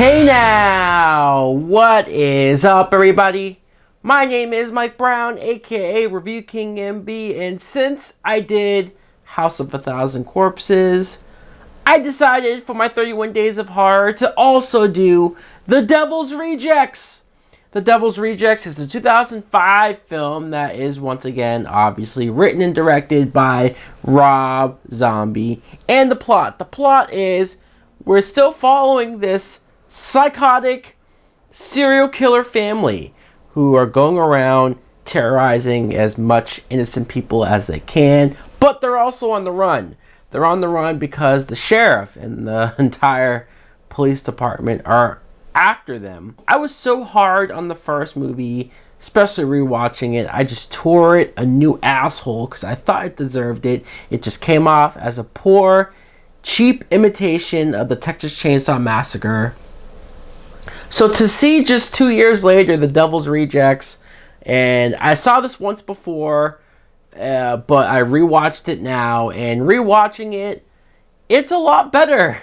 Hey now! What is up, everybody? My name is Mike Brown, aka ReviewKingMB, and since I did House of a Thousand Corpses, I decided for my 31 Days of Horror to also do The Devil's Rejects. The Devil's Rejects is a 2005 film that is, once again, obviously written and directed by Rob Zombie. And the plot is, we're still following this psychotic serial killer family who are going around terrorizing as much innocent people as they can, but they're also on the run. They're on the run because the sheriff and the entire police department are after them. I was so hard on the first movie, especially rewatching it. I just tore it a new asshole because I thought it deserved it. It just came off as a poor, cheap imitation of the Texas Chainsaw Massacre. So to see just 2 years later, The Devil's Rejects, and I saw this once before, but I rewatched it now, and rewatching it, it's a lot better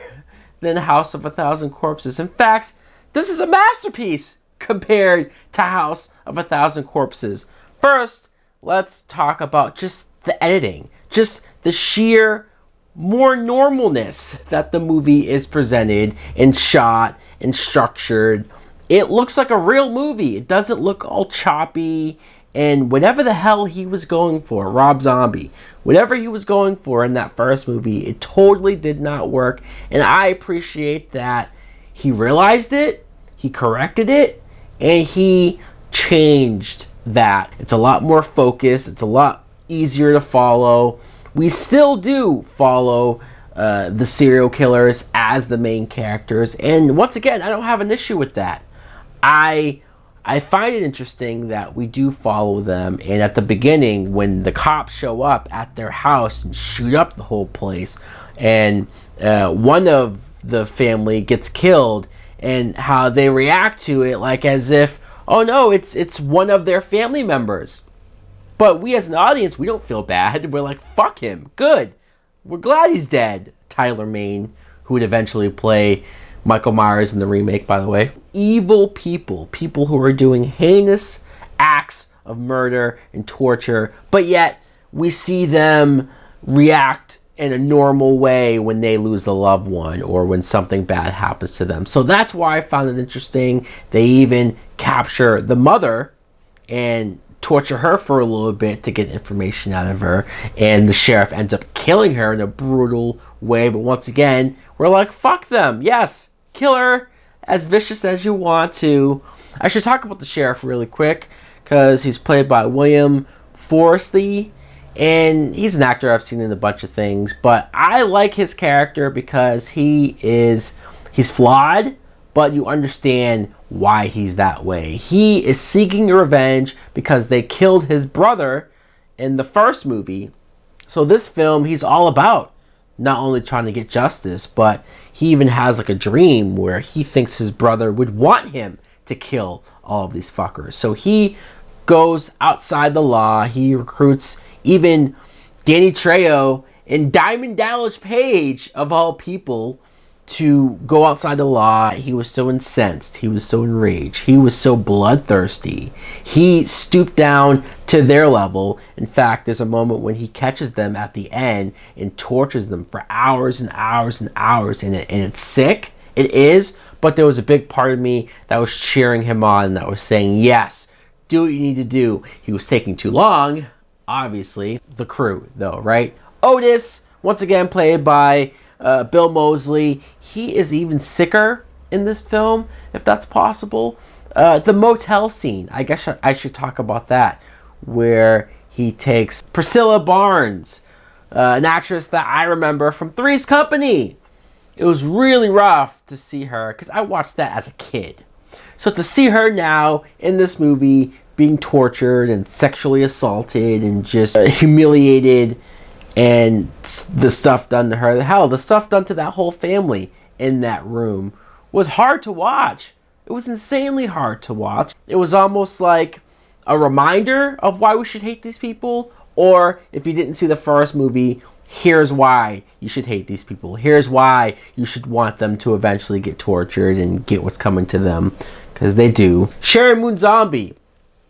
than House of a Thousand Corpses. In fact, this is a masterpiece compared to House of a Thousand Corpses. First, let's talk about just the editing, just the sheer more normalness that the movie is presented and shot and structured. It looks like a real movie. It doesn't look all choppy, and whatever the hell he was going for, Rob Zombie, whatever he was going for in that first movie, it totally did not work, and I appreciate that he realized it, he corrected it, and he changed that. It's a lot more focused, it's a lot easier to follow. We still do follow the serial killers as the main characters, and once again, I don't have an issue with that. I find it interesting that we do follow them, and at the beginning, when the cops show up at their house and shoot up the whole place, and one of the family gets killed, and how they react to it like as if, oh no, it's one of their family members. But we as an audience, we don't feel bad. We're like, fuck him. Good. We're glad he's dead. Tyler Mane, who would eventually play Michael Myers in the remake, by the way. Evil people. People who are doing heinous acts of murder and torture. But yet, we see them react in a normal way when they lose a loved one or when something bad happens to them. So that's why I found it interesting. They even capture the mother and torture her for a little bit to get information out of her, and the sheriff ends up killing her in a brutal way. But once again, we're like, fuck them. Yes, kill her as vicious as you want to. I should talk about the sheriff really quick because he's played by William Forsythe, and he's an actor I've seen in a bunch of things, but I like his character because he's flawed, but you understand why he's that way. He is seeking revenge because they killed his brother in the first movie. So this film, he's all about not only trying to get justice, but he even has like a dream where he thinks his brother would want him to kill all of these fuckers. So he goes outside the law. He recruits even Danny Trejo and Diamond Dallas Page, of all people, to go outside the law. He was so incensed. He was so enraged. He was so bloodthirsty. He stooped down to their level. In fact, there's a moment when he catches them at the end and tortures them for hours and hours and hours. And it's sick. It is. But there was a big part of me that was cheering him on, that was saying, yes, do what you need to do. He was taking too long, obviously. The crew, though, right? Otis, once again played by Bill Moseley. He is even sicker in this film, if that's possible. The motel scene, I guess I should talk about that, where he takes Priscilla Barnes, an actress that I remember from Three's Company. It was really rough to see her because I watched that as a kid. So to see her now in this movie being tortured and sexually assaulted and just humiliated, and the stuff done to her, hell, the stuff done to that whole family in that room was hard to watch. It was insanely hard to watch. It was almost like a reminder of why we should hate these people, or if you didn't see the first movie, here's why you should hate these people. Here's why you should want them to eventually get tortured and get what's coming to them, because they do. Sheri Moon Zombie,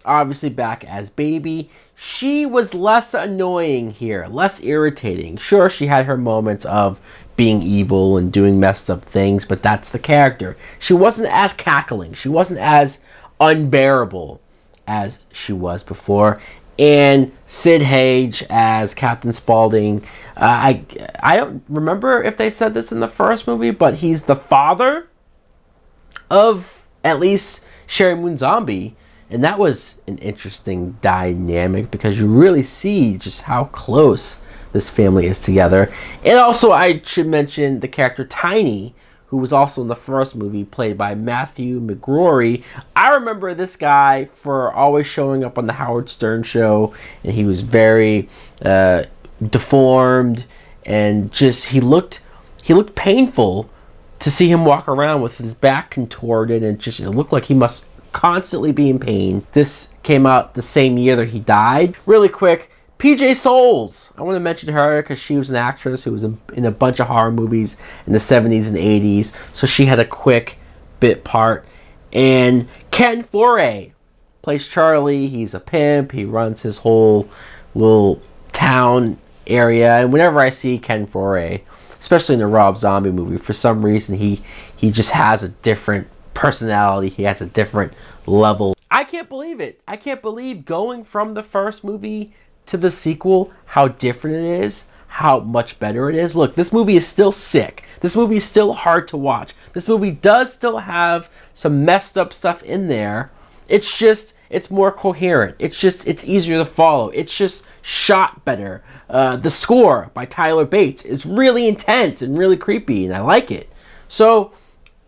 obviously back as Baby. She was less annoying here, less irritating. Sure, she had her moments of being evil and doing messed up things, but that's the character. She wasn't as cackling. She wasn't as unbearable as she was before. And Sid Haig as Captain Spaulding. I don't remember if they said this in the first movie, but he's the father of at least Sheri Moon Zombie. And that was an interesting dynamic because you really see just how close this family is together. And also, I should mention the character Tiny, who was also in the first movie, played by Matthew McGrory. I remember this guy for always showing up on the Howard Stern show, and he was very deformed, and just he looked painful to see him walk around with his back contorted, and just it looked like he must constantly be in pain. This came out the same year that he died. Really quick, PJ Soles. I want to mention her because she was an actress who was in a bunch of horror movies in the 70s and 80s. So she had a quick bit part. And Ken Foree plays Charlie. He's a pimp. He runs his whole little town area. And whenever I see Ken Foree, especially in the Rob Zombie movie, for some reason he just has a different personality. He has a different level. I can't believe it. I can't believe going from the first movie to the sequel, how different it is, how much better it is. Look, this movie is still sick. This movie is still hard to watch. This movie does still have some messed up stuff in there. It's just, it's more coherent. It's easier to follow. It's just shot better. The score by Tyler Bates is really intense and really creepy, and I like it. So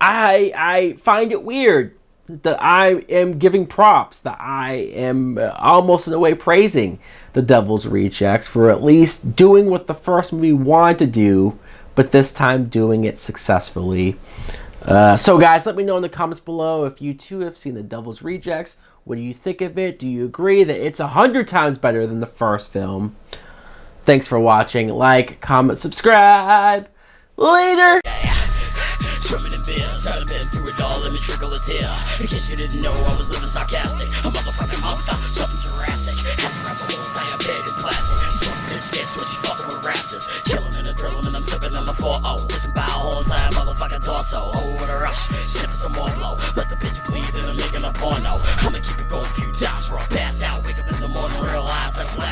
I find it weird that I am giving props, that I am almost in a way praising The Devil's Rejects for at least doing what the first movie wanted to do, but this time doing it successfully. So guys, let me know in the comments below if you too have seen The Devil's Rejects. What do you think of it? Do you agree that it's 100 times better than the first film? Thanks for watching. Like, comment, subscribe. Later! Swimming in beers, I've been through it all, let me trickle a tear. In case you didn't know, I was living sarcastic. A motherfucking monster, something Jurassic. Had to wrap the whole entire bed in plastic. Smoke bitch gets when she fucking with raptors. Killing and a drilling and I'm sipping on the 4-0. Listen by a whole entire motherfucking torso. Oh, what a rush, sniffing some more blow. Let the bitch bleed and I'm making a porno. I'ma keep it going a few times before I pass out. Wake up in the morning, realize I'm black.